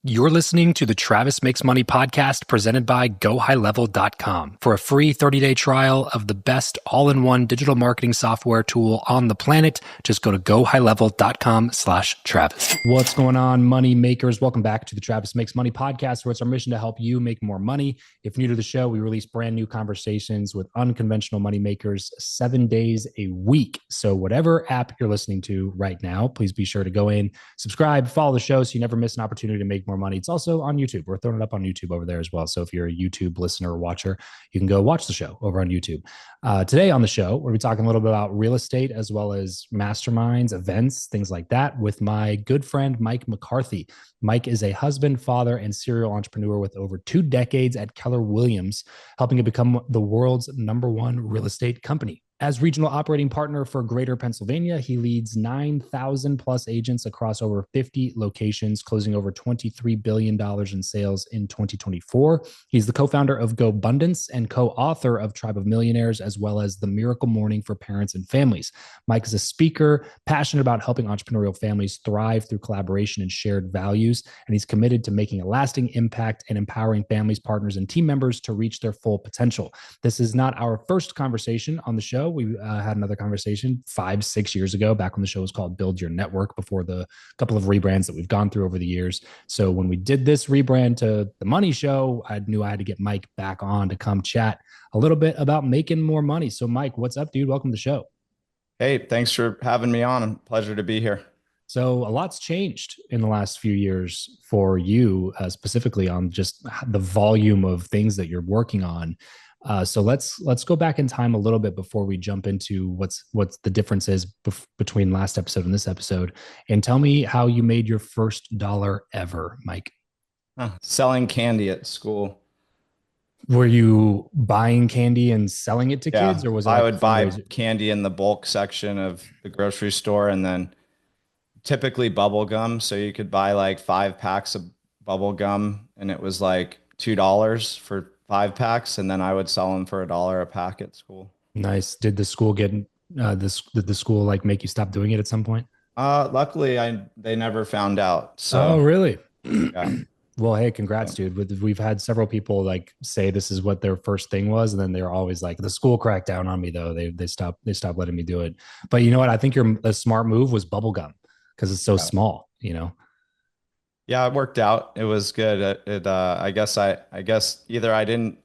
You're listening to the Travis Makes Money podcast presented by GoHighLevel.com. For a free 30-day trial of the best all-in-one digital marketing software tool on the planet, just go to GoHighLevel.com/Travis. What's going on, money makers? Welcome back to the Travis Makes Money podcast, where it's our mission to help you make more money. If new to the show, we release brand new conversations with unconventional money makers 7 days a week. So whatever app you're listening to right now, please be sure to go in, subscribe, follow the show so you never miss an opportunity to make more money. It's also on YouTube. We're throwing it up on YouTube over there as well. So if you're a YouTube listener or watcher, you can go watch the show over on YouTube. Today on the show, we're going to be talking a little bit about real estate as well as masterminds, events, things like that with my good friend, Mike McCarthy. Mike is a husband, father, and serial entrepreneur with over 2 decades at Keller Williams, helping it become the world's #1 real estate company. As regional operating partner for Greater Pennsylvania, he leads 9,000 plus agents across over 50 locations, closing over $23 billion in sales in 2024. He's the co-founder of GoBundance and co-author of Tribe of Millionaires, as well as The Miracle Morning for Parents and Families. Mike is a speaker, passionate about helping entrepreneurial families thrive through collaboration and shared values, and he's committed to making a lasting impact and empowering families, partners, and team members to reach their full potential. This is not our first conversation on the show. We had another conversation 5-6 years ago, back when the show was called Build Your Network, before the couple of rebrands that we've gone through over the years. So when we did this rebrand to The Money Show, I knew I had to get Mike back on to come chat a little bit about making more money. So Mike, what's up, dude? Welcome to the show. Hey, thanks for having me on. Pleasure to be here. So a lot's changed in the last few years for you, specifically on just the volume of things that you're working on. So let's go back in time a little bit before we jump into what's the difference is between last episode and this episode, and tell me how you made your first dollar ever, Mike. Selling candy at school. Were you buying candy and selling it to kids, or was it I would buy candy in the bulk section of the grocery store, and then typically bubble gum. So you could buy like 5 packs of bubble gum, and it was like $2 for 5 packs, and then I would sell them for $1 a pack at school. Nice. Did the school get did the school like make you stop doing it at some point? Luckily they never found out. So oh, really? Yeah. Well, hey, congrats, dude. We've had several people like say this is what their first thing was, and then they're always like, the school cracked down on me though. They stopped letting me do it. But you know what? I think a smart move was bubble gum because it's so small, you know. Yeah, it worked out. It was good. I guess either I didn't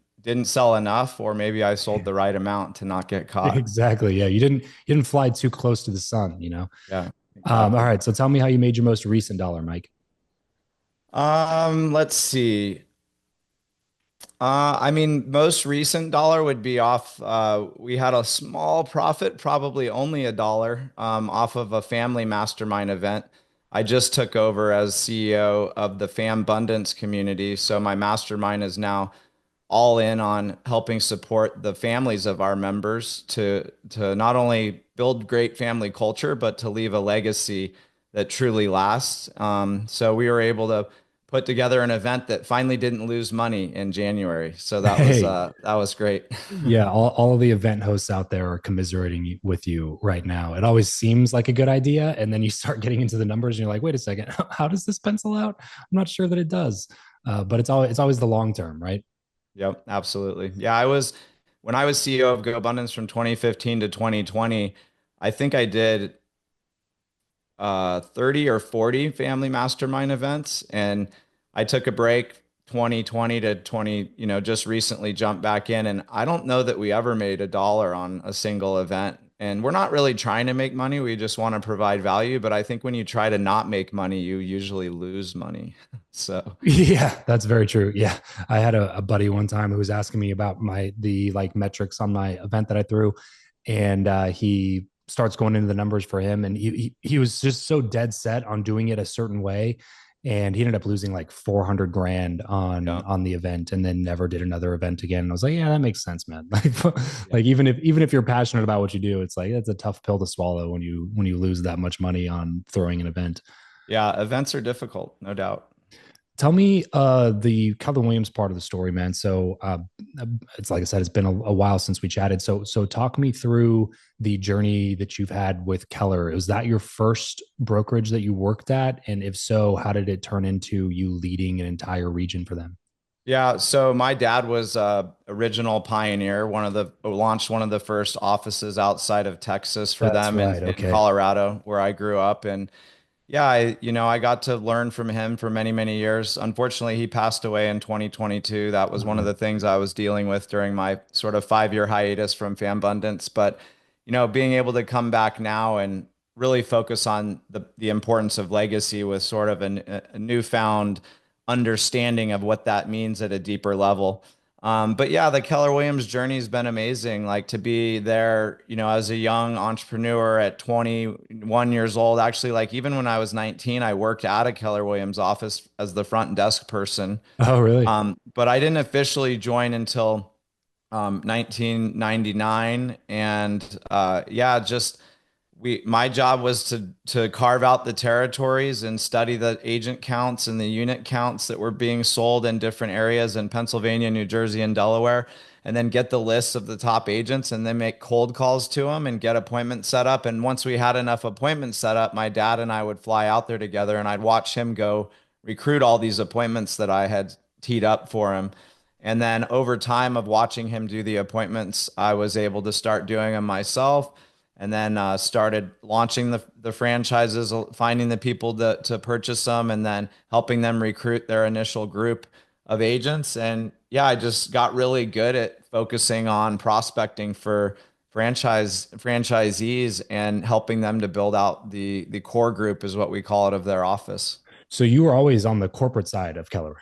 sell enough, or maybe I sold the right amount to not get caught. Exactly. Yeah, you didn't fly too close to the sun, you know. Yeah. Exactly. All right. So tell me how you made your most recent dollar, Mike. Let's see. I mean, most recent dollar would be off. We had a small profit, probably only $1, off of a family mastermind event. I just took over as CEO of the FamBundance community. So my mastermind is now all in on helping support the families of our members to not only build great family culture, but to leave a legacy that truly lasts. So we were able to put together an event that finally didn't lose money in January. So that was great. Yeah, all of the event hosts out there are commiserating with you right now. It always seems like a good idea, and then you start getting into the numbers, and you're like, wait a second, how does this pencil out? I'm not sure that it does, but it's always the long term, right? Yep, absolutely. Yeah, when I was CEO of GoBundance from 2015 to 2020, I think I did 30 or 40 family mastermind events, and I took a break 2020 to 20, just recently jumped back in, and I don't know that we ever made $1 on a single event. And we're not really trying to make money. We just want to provide value. But I think when you try to not make money, you usually lose money. So yeah, that's very true. Yeah. I had a buddy one time who was asking me about the metrics on my event that I threw. And he starts going into the numbers for him. And he was just so dead set on doing it a certain way. And he ended up losing like 400 grand on the event, and then never did another event again. And I was like, yeah, that makes sense, man. Like even if you're passionate about what you do, it's like, it's a tough pill to swallow when you lose that much money on throwing an event. Yeah. Events are difficult, no doubt. Tell me the Keller Williams part of the story, man. So it's like I said, it's been a while since we chatted. So talk me through the journey that you've had with Keller. Was that your first brokerage that you worked at? And if so, how did it turn into you leading an entire region for them? Yeah, so my dad was original pioneer, one of the launched one of the first offices outside of Texas for That's them right. in Okay. Colorado, where I grew up. And yeah, I got to learn from him for many, many years. Unfortunately, he passed away in 2022. That was one of Uh, the things I was dealing with during my sort of 5-year hiatus from Fambundance. But, being able to come back now and really focus on the importance of legacy with sort of a newfound understanding of what that means at a deeper level. But yeah, the Keller Williams journey has been amazing. Like to be there, as a young entrepreneur at 21 years old. Actually, like even when I was 19, I worked at a Keller Williams office as the front desk person. oh, really? But I didn't officially join until 1999, and yeah, just my job was to carve out the territories and study the agent counts and the unit counts that were being sold in different areas in Pennsylvania, New Jersey, and Delaware, and then get the lists of the top agents and then make cold calls to them and get appointments set up. And once we had enough appointments set up, my dad and I would fly out there together and I'd watch him go recruit all these appointments that I had teed up for him. And then over time of watching him do the appointments, I was able to start doing them myself, and then started launching the franchises, finding the people to purchase them, and then helping them recruit their initial group of agents. And yeah, I just got really good at focusing on prospecting for franchisees and helping them to build out the core group is what we call it of their office. So you were always on the corporate side of Keller.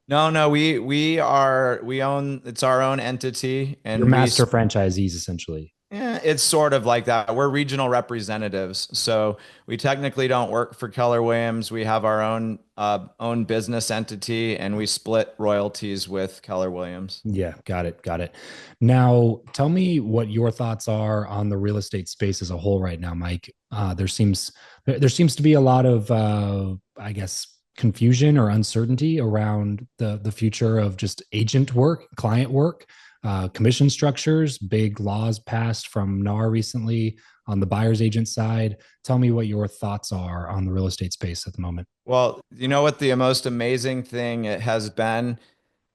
No, no, we own, it's our own entity, You're and master franchisees, essentially. it's sort of like that. We're regional representatives, so we technically don't work for Keller Williams. We have our own business entity, and we split royalties with Keller Williams. Yeah, got it. Got it. Now, tell me what your thoughts are on the real estate space as a whole right now, Mike. There seems to be a lot of I guess confusion or uncertainty around the future of just agent work, client work, commission structures, big laws passed from NAR recently on the buyer's agent side. Tell me what your thoughts are on the real estate space at the moment. Well, you know what the most amazing thing it has been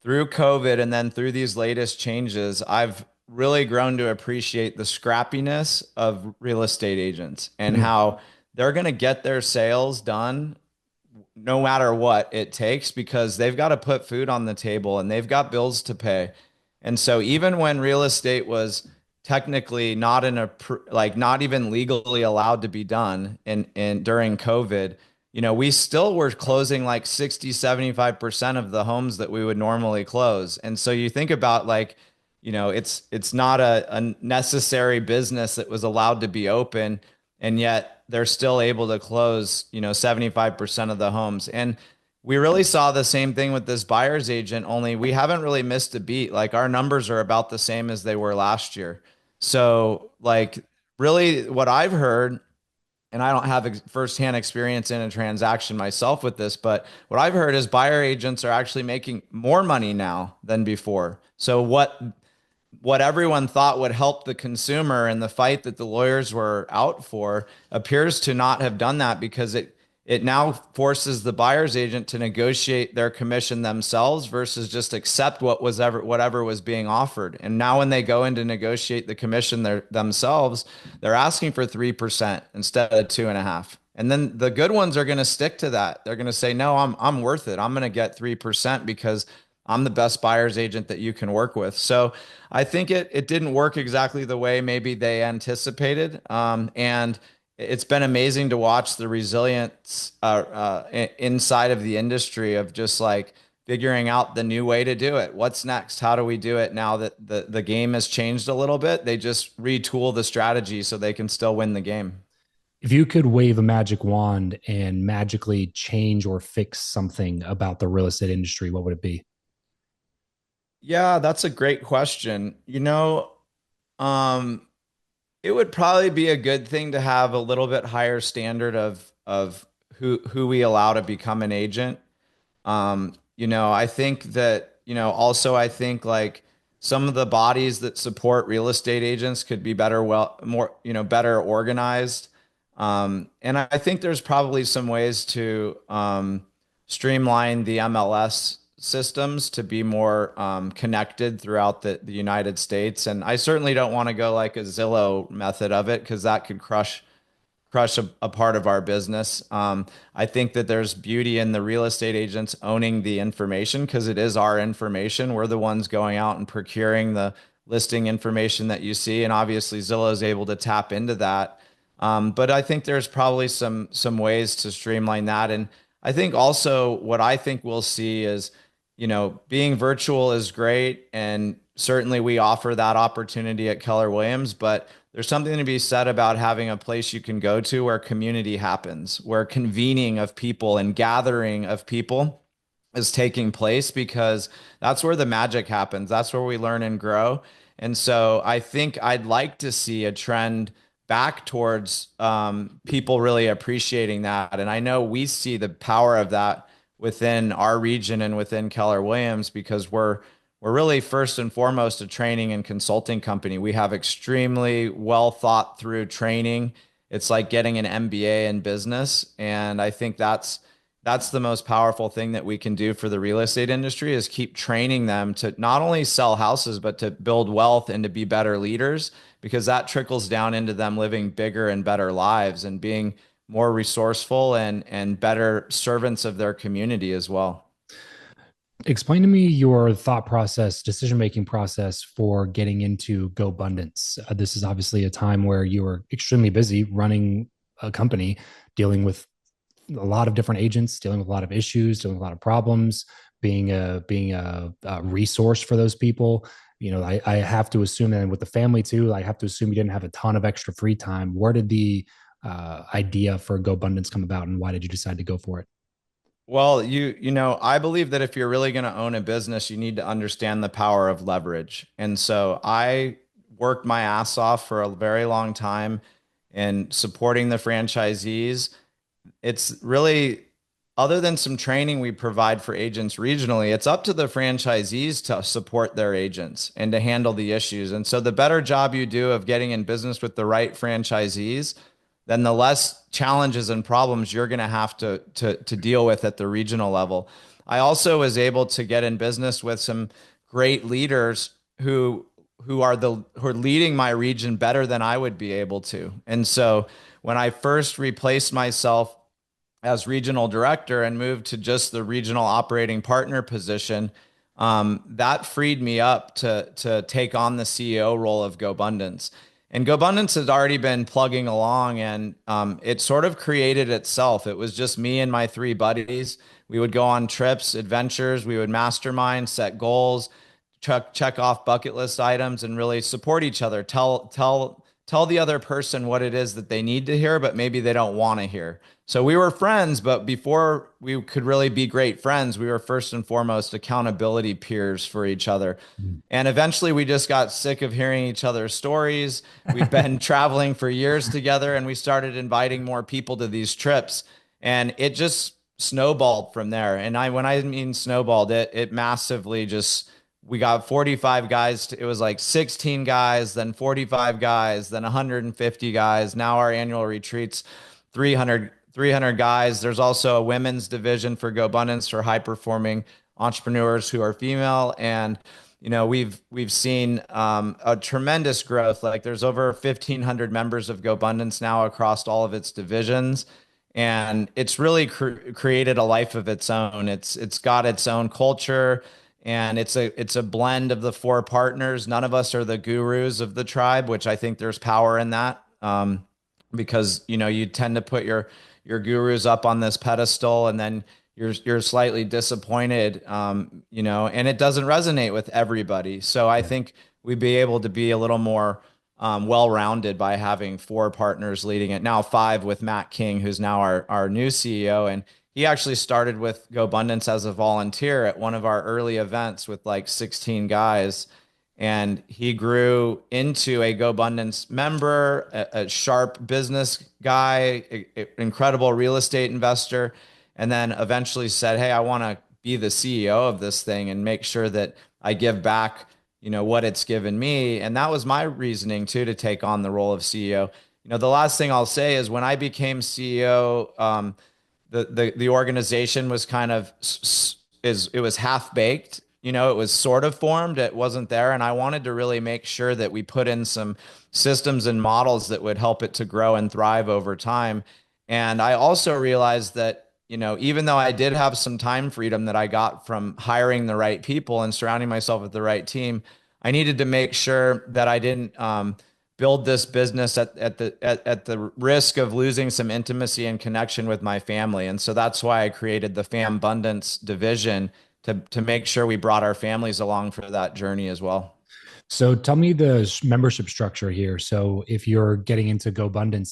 through COVID and then through these latest changes, I've really grown to appreciate the scrappiness of real estate agents and Mm. how they're going to get their sales done no matter what it takes because they've got to put food on the table and they've got bills to pay. And so even when real estate was technically not like not even legally allowed to be done in during COVID, we still were closing like 60, 75% of the homes that we would normally close. And so you think about like, it's not a necessary business that was allowed to be open, and yet they're still able to close, 75% of the homes. And we really saw the same thing with this buyer's agent, only we haven't really missed a beat. Like our numbers are about the same as they were last year. So, like, really, what I've heard, and I don't have firsthand experience in a transaction myself with this, but what I've heard is buyer agents are actually making more money now than before. So, what everyone thought would help the consumer and the fight that the lawyers were out for appears to not have done that because it now forces the buyer's agent to negotiate their commission themselves versus just accept whatever was being offered. And now when they go in to negotiate the commission themselves, they're asking for 3% instead of 2.5%. And then the good ones are going to stick to that. They're going to say, no, I'm worth it. I'm going to get 3% because I'm the best buyer's agent that you can work with. So I think it didn't work exactly the way maybe they anticipated. And it's been amazing to watch the resilience inside of the industry of just like figuring out the new way to do it. What's next? How do we do it now that the game has changed a little bit? They just retool the strategy so they can still win the game. If you could wave a magic wand and magically change or fix something about the real estate industry, what would it be? Yeah, that's a great question. Um, it would probably be a good thing to have a little bit higher standard of who we allow to become an agent. I think that, also I think like some of the bodies that support real estate agents could be better, more, better organized. And I think there's probably some ways to streamline the MLS systems to be more connected throughout the United States. And I certainly don't want to go like a Zillow method of it because that could crush a part of our business. I think that there's beauty in the real estate agents owning the information because it is our information. We're the ones going out and procuring the listing information that you see, and obviously Zillow is able to tap into that. But I think there's probably some ways to streamline that, and I think also what I think we'll see is, being virtual is great, and certainly we offer that opportunity at Keller Williams, but there's something to be said about having a place you can go to where community happens, where convening of people and gathering of people is taking place, because that's where the magic happens. That's where we learn and grow. And so I think I'd like to see a trend back towards people really appreciating that. And I know we see the power of that within our region and within Keller Williams because we're really first and foremost a training and consulting company. We have extremely well thought through training. It's like getting an MBA in business. And I think that's the most powerful thing that we can do for the real estate industry is keep training them to not only sell houses, but to build wealth and to be better leaders, because that trickles down into them living bigger and better lives and being more resourceful and better servants of their community as well. Explain to me your thought process, decision-making process for getting into GoBundance. This is obviously a time where you are extremely busy running a company, dealing with a lot of different agents, dealing with a lot of issues, dealing with a lot of problems, being a resource for those people. I have to assume that with the family too, I have to assume you didn't have a ton of extra free time. Where did the idea for GoBundance come about, and why did you decide to go for it? Well, I believe that if you're really going to own a business, you need to understand the power of leverage. And so I worked my ass off for a very long time in supporting the franchisees. It's really, other than some training we provide for agents regionally, it's up to the franchisees to support their agents and to handle the issues. And so the better job you do of getting in business with the right franchisees, then the less challenges and problems you're going to have to deal with at the regional level. I also was able to get in business with some great leaders who are leading my region better than I would be able to. And so when I first replaced myself as regional director and moved to just the regional operating partner position, that freed me up to take on the CEO role of GoBundance. And GoBundance has already been plugging along, and it sort of created itself. It was just me and my three buddies. We would go on trips, adventures, we would mastermind, set goals, check off bucket list items, and really support each other. Tell the other person what it is that they need to hear, but maybe they don't want to hear. So we were friends, but before we could really be great friends, we were first and foremost accountability peers for each other. And eventually we just got sick of hearing each other's stories. We've been traveling for years together, and we started inviting more people to these trips. And it just snowballed from there. And when I mean snowballed, it massively just, we got 45 guys. It was like 16 guys, then 45 guys, then 150 guys. Now our annual retreats, 300 guys. There's also a women's division for GoBundance for high performing entrepreneurs who are female. And, we've seen a tremendous growth. Like there's over 1,500 members of GoBundance now across all of its divisions. And it's really created a life of its own. It's got its own culture, and it's a blend of the four partners. None of us are the gurus of the tribe, which I think there's power in that, because you tend to put your gurus up on this pedestal, and then you're slightly disappointed, and it doesn't resonate with everybody. So I think we'd be able to be a little more well-rounded by having four partners leading it. Now five with Matt King, who's now our new CEO. And he actually started with GoBundance as a volunteer at one of our early events with like 16 guys. And he grew into a GoBundance member, a sharp business guy, incredible real estate investor, and then eventually said, "Hey, I want to be the CEO of this thing and make sure that I give back, what it's given me. And that was my reasoning too, to take on the role of CEO. The last thing I'll say is when I became CEO, the organization was kind of it was half baked. It was sort of formed, it wasn't there, and I wanted to really make sure that we put in some systems and models that would help it to grow and thrive over time. And I also realized that, even though I did have some time freedom that I got from hiring the right people and surrounding myself with the right team, I needed to make sure that I didn't build this business at the risk of losing some intimacy and connection with my family. And so that's why I created the FamBundance division to make sure we brought our families along for that journey as well. So tell me the membership structure here. So if you're getting into GoBundance,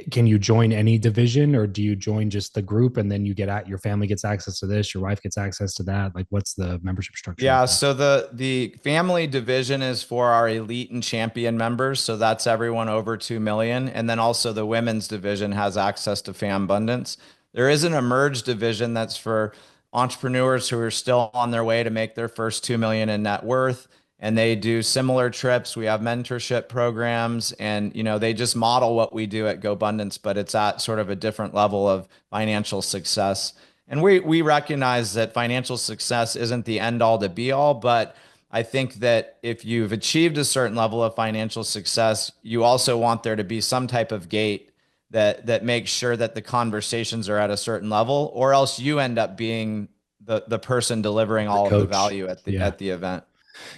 can you join any division, or do you join just the group and then your family gets access to this, your wife gets access to that? Like, what's the membership structure? Yeah, so the family division is for our elite and champion members. So that's everyone over 2 million. And then also the women's division has access to FamBundance. There is an emerge division that's for entrepreneurs who are still on their way to make their first 2 million in net worth. And they do similar trips. We have mentorship programs, and they just model what we do at GoBundance, but it's at sort of a different level of financial success. And we recognize that financial success isn't the end all to be all, but I think that if you've achieved a certain level of financial success, you also want there to be some type of gate that makes sure that the conversations are at a certain level, or else you end up being the person delivering all of the value at the event.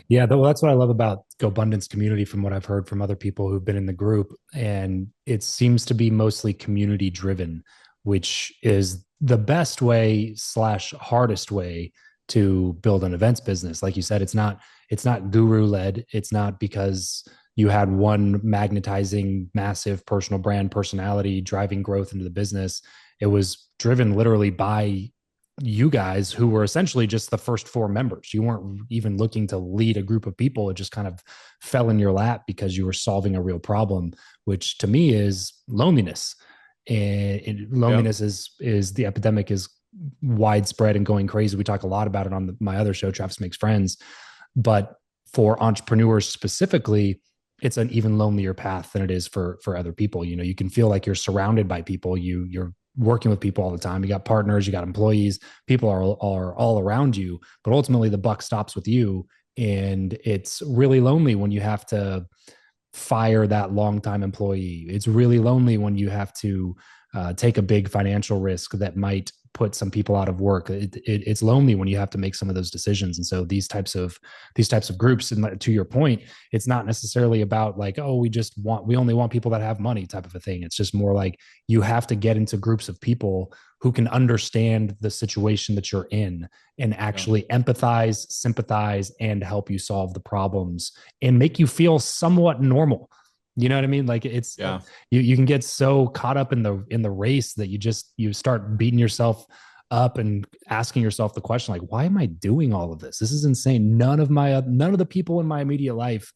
Yeah, well, that's what I love about GoBundance community from what I've heard from other people who've been in the group. And it seems to be mostly community driven, which is the best way / hardest way to build an events business. Like you said, it's not guru led. It's not because you had one magnetizing, massive personal brand personality driving growth into the business. It was driven literally by you guys who were essentially just the first 4 members. You weren't even looking to lead a group of people. It just kind of fell in your lap because you were solving a real problem, which to me is loneliness. And loneliness is the epidemic is widespread and going crazy. We talk a lot about it on my other show, Travis Makes Friends. But for entrepreneurs specifically, it's an even lonelier path than it is for other people. You can feel like you're surrounded by people. You're working with people all the time. You got partners, you got employees, people are all around you, but ultimately the buck stops with you. And it's really lonely when you have to fire that longtime employee. It's really lonely when you have to take a big financial risk that might put some people out of work. It's lonely when you have to make some of those decisions. And so these types of groups, and to your point, it's not necessarily about like, oh, we only want people that have money type of a thing. It's just more like you have to get into groups of people who can understand the situation that you're in and actually empathize, sympathize, and help you solve the problems and make you feel somewhat normal. You know what I mean? Like you can get so caught up in the race that you start beating yourself up and asking yourself the question, like, why am I doing all of this? This is insane. None of the people in my immediate life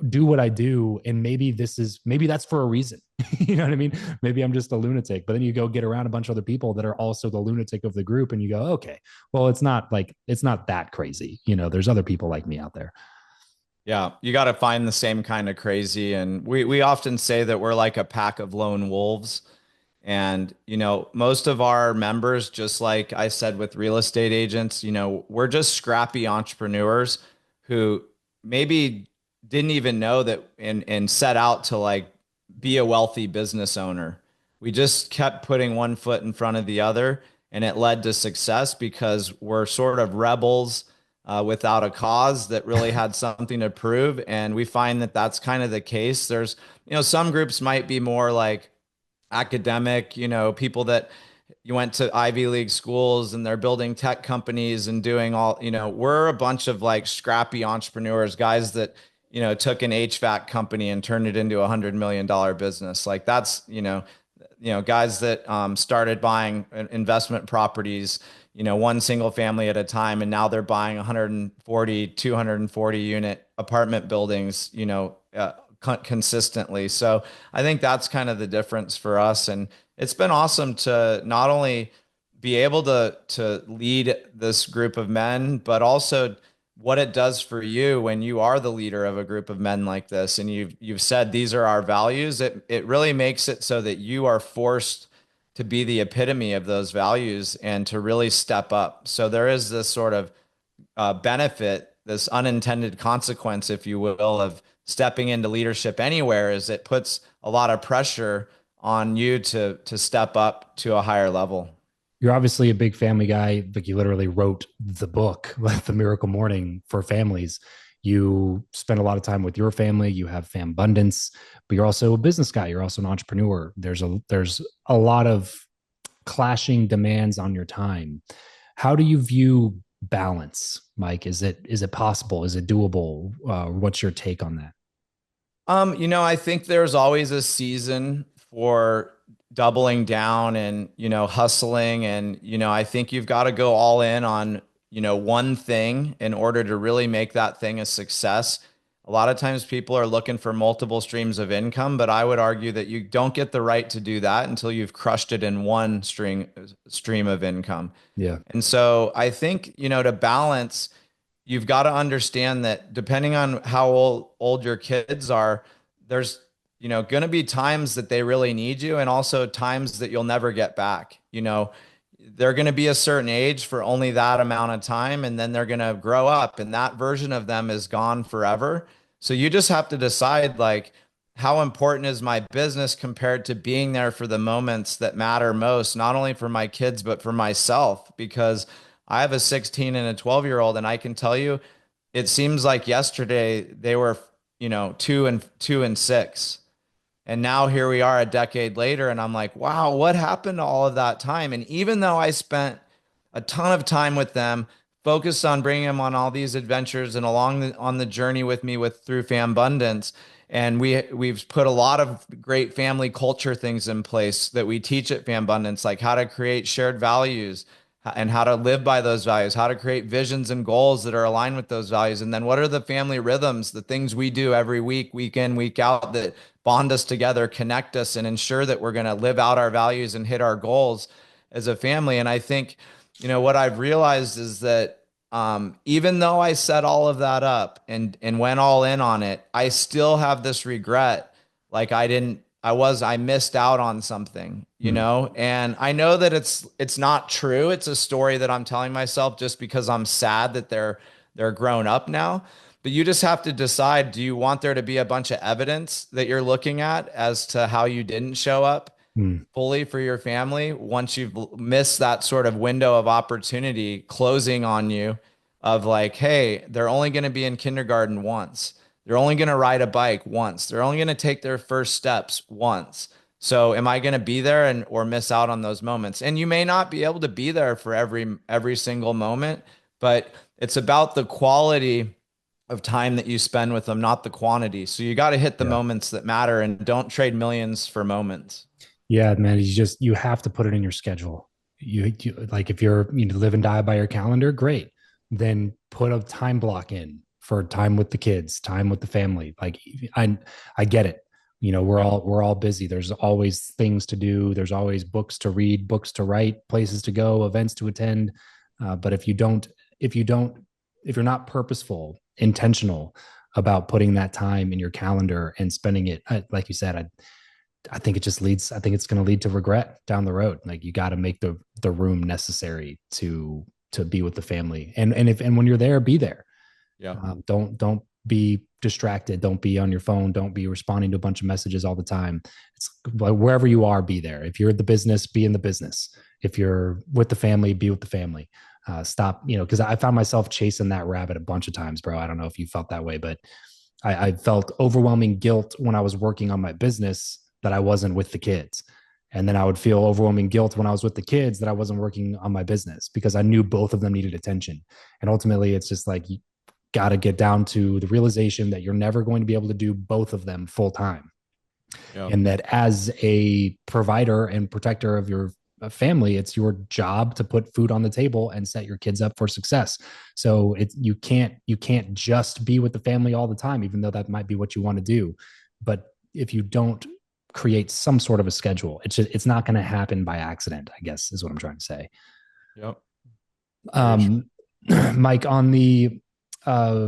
do what I do. And maybe that's for a reason. You know what I mean? Maybe I'm just a lunatic, but then you go get around a bunch of other people that are also the lunatic of the group. And you go, okay, well, it's not that crazy. There's other people like me out there. Yeah, you got to find the same kind of crazy. And we often say that we're like a pack of lone wolves. And, most of our members, just like I said with real estate agents, we're just scrappy entrepreneurs who maybe didn't even know that and set out to like be a wealthy business owner. We just kept putting one foot in front of the other, and it led to success because we're sort of rebels without a cause that really had something to prove. And we find that that's kind of the case. There's, some groups might be more like academic, people that you went to Ivy League schools and they're building tech companies and doing all, we're a bunch of like scrappy entrepreneurs, guys that, took an HVAC company and turned it into $100 million business. Like that's, guys that started buying investment properties, one single family at a time. And now they're buying 140, 240 unit apartment buildings, consistently. So I think that's kind of the difference for us. And it's been awesome to not only, be able to lead this group of men, but also what it does for you when you are the leader of a group of men like this, and you've said these are our values. It really makes it so that you are forced to be the epitome of those values and to really step up. So there is this sort of benefit, this unintended consequence, if you will, of stepping into leadership anywhere, is it puts a lot of pressure on you to step up to a higher level. You're obviously a big family guy. Like you literally wrote the book, like The Miracle Morning for families. You spend a lot of time with your family. You have FamBundance, but you're also a business guy. You're also an entrepreneur. There's a lot of clashing demands on your time. How do you view balance, Mike? Is it possible? Is it doable? What's your take on that? I think there's always a season for doubling down and, hustling. And, I think you've got to go all in on, one thing in order to really make that thing a success. A lot of times people are looking for multiple streams of income, but I would argue that you don't get the right to do that until you've crushed it in one stream of income. Yeah. And so I think, to balance, you've got to understand that depending on how old your kids are, there's, going to be times that they really need you and also times that you'll never get back. They're going to be a certain age for only that amount of time, and then they're going to grow up and that version of them is gone forever. So you just have to decide, like, how important is my business compared to being there for the moments that matter most, not only for my kids, but for myself, because I have a 16 and a 12-year-old, and I can tell you, it seems like yesterday they were, 2 and 6. And now here we are a decade later, and I'm like, wow, what happened to all of that time? And even though I spent a ton of time with them, focused on bringing them on all these adventures and on the journey with me through FamBundance, and we've put a lot of great family culture things in place that we teach at FamBundance, like how to create shared values and how to live by those values, how to create visions and goals that are aligned with those values. And then what are the family rhythms, the things we do every week, week in, week out, that bond us together, connect us, and ensure that we're going to live out our values and hit our goals as a family. And I think, what I've realized is that even though I set all of that up and went all in on it, I still have this regret. Like I missed out on something, and I know that it's not true. It's a story that I'm telling myself just because I'm sad that they're grown up now. But you just have to decide, do you want there to be a bunch of evidence that you're looking at as to how you didn't show up Mm. fully for your family once you've missed that sort of window of opportunity closing on you, of like, hey, they're only going to be in kindergarten once. They're only going to ride a bike once. They're only going to take their first steps once. So am I going to be there or miss out on those moments? And you may not be able to be there for every single moment, but it's about the quality of time that you spend with them, not the quantity. So you got to hit the Yeah. moments that matter and don't trade millions for moments. Yeah, man. You have to put it in your schedule. You like if you live and die by your calendar, great. Then put a time block in for time with the kids, time with the family. Like I get it. We're all busy. There's always things to do. There's always books to read, books to write, places to go, events to attend. But if you're not purposeful, intentional about putting that time in your calendar and spending it, like you said, I think I think it's going to lead to regret down the road. Like you got to make the room necessary to be with the family. And when you're there, be there. Yeah. Don't be distracted. Don't be on your phone. Don't be responding to a bunch of messages all the time. It's like wherever you are, be there. If you're in the business, be in the business. If you're with the family, be with the family. Stop, because I found myself chasing that rabbit a bunch of times, bro. I don't know if you felt that way, but I felt overwhelming guilt when I was working on my business that I wasn't with the kids. And then I would feel overwhelming guilt when I was with the kids that I wasn't working on my business because I knew both of them needed attention. And ultimately, it's just like you got to get down to the realization that you're never going to be able to do both of them full time. Yeah. And that as a provider and protector of your family, it's your job to put food on the table and set your kids up for success. So you can't just be with the family all the time, even though that might be what you want to do. But if you don't create some sort of a schedule. It's not going to happen by accident, I guess, is what I'm trying to say. Yep. Very true. Mike, on the uh,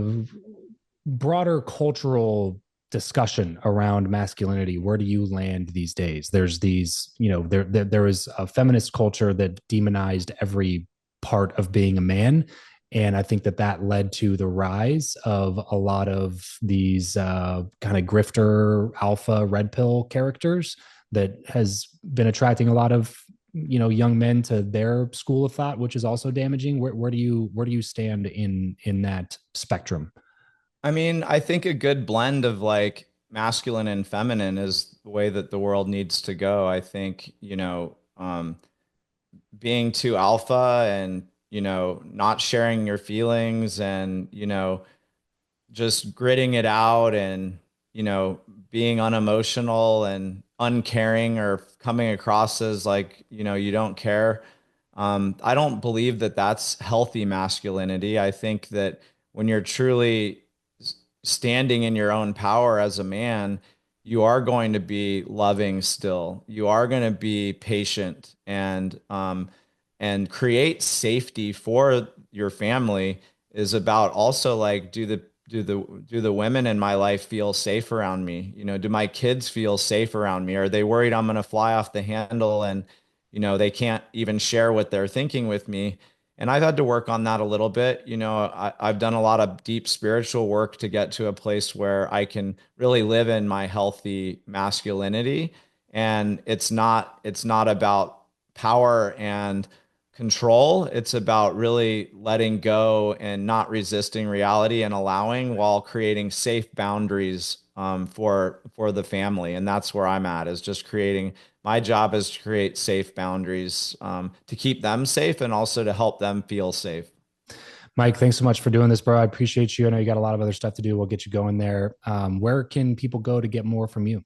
broader cultural discussion around masculinity, where do you land these days? There's these, there is a feminist culture that demonized every part of being a man. And I think that led to the rise of a lot of these kind of grifter alpha red pill characters that has been attracting a lot of young men to their school of thought, which is also damaging. Where do you stand in that spectrum? I mean, I think a good blend of like masculine and feminine is the way that the world needs to go. I think, being too alpha and, not sharing your feelings and, just gritting it out and, being unemotional and uncaring or coming across as like, you don't care. I don't believe that that's healthy masculinity. I think that when you're truly standing in your own power as a man, you are going to be loving still. You are going to be patient and create safety for your family is about also like do the women in my life feel safe around me? Do my kids feel safe around me? Are they worried I'm going to fly off the handle and they can't even share what they're thinking with me? And I've had to work on that a little bit. I've done a lot of deep spiritual work to get to a place where I can really live in my healthy masculinity. And it's not about power and control. It's about really letting go and not resisting reality and allowing while creating safe boundaries for the family. And that's where I'm at, is just creating. My job is to create safe boundaries to keep them safe and also to help them feel safe. Mike, thanks so much for doing this, bro. I appreciate you. I know you got a lot of other stuff to do. We'll get you going there. Where can people go to get more from you?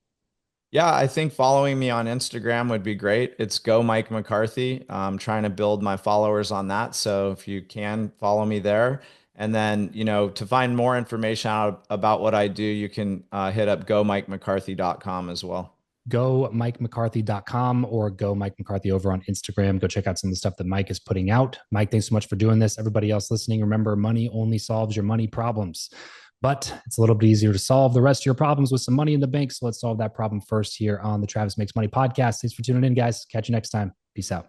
Yeah, I think following me on Instagram would be great. It's Go Mike McCarthy. I'm trying to build my followers on that. So if you can follow me there. And then, to find more information out about what I do, you can hit up gomikemccarthy.com as well. Go MikeMcCarthy.com or go Mike McCarthy over on Instagram. Go check out some of the stuff that Mike is putting out. Mike, thanks so much for doing this. Everybody else listening, remember, money only solves your money problems, but it's a little bit easier to solve the rest of your problems with some money in the bank. So let's solve that problem first here on the Travis Makes Money podcast. Thanks for tuning in, guys. Catch you next time. Peace out.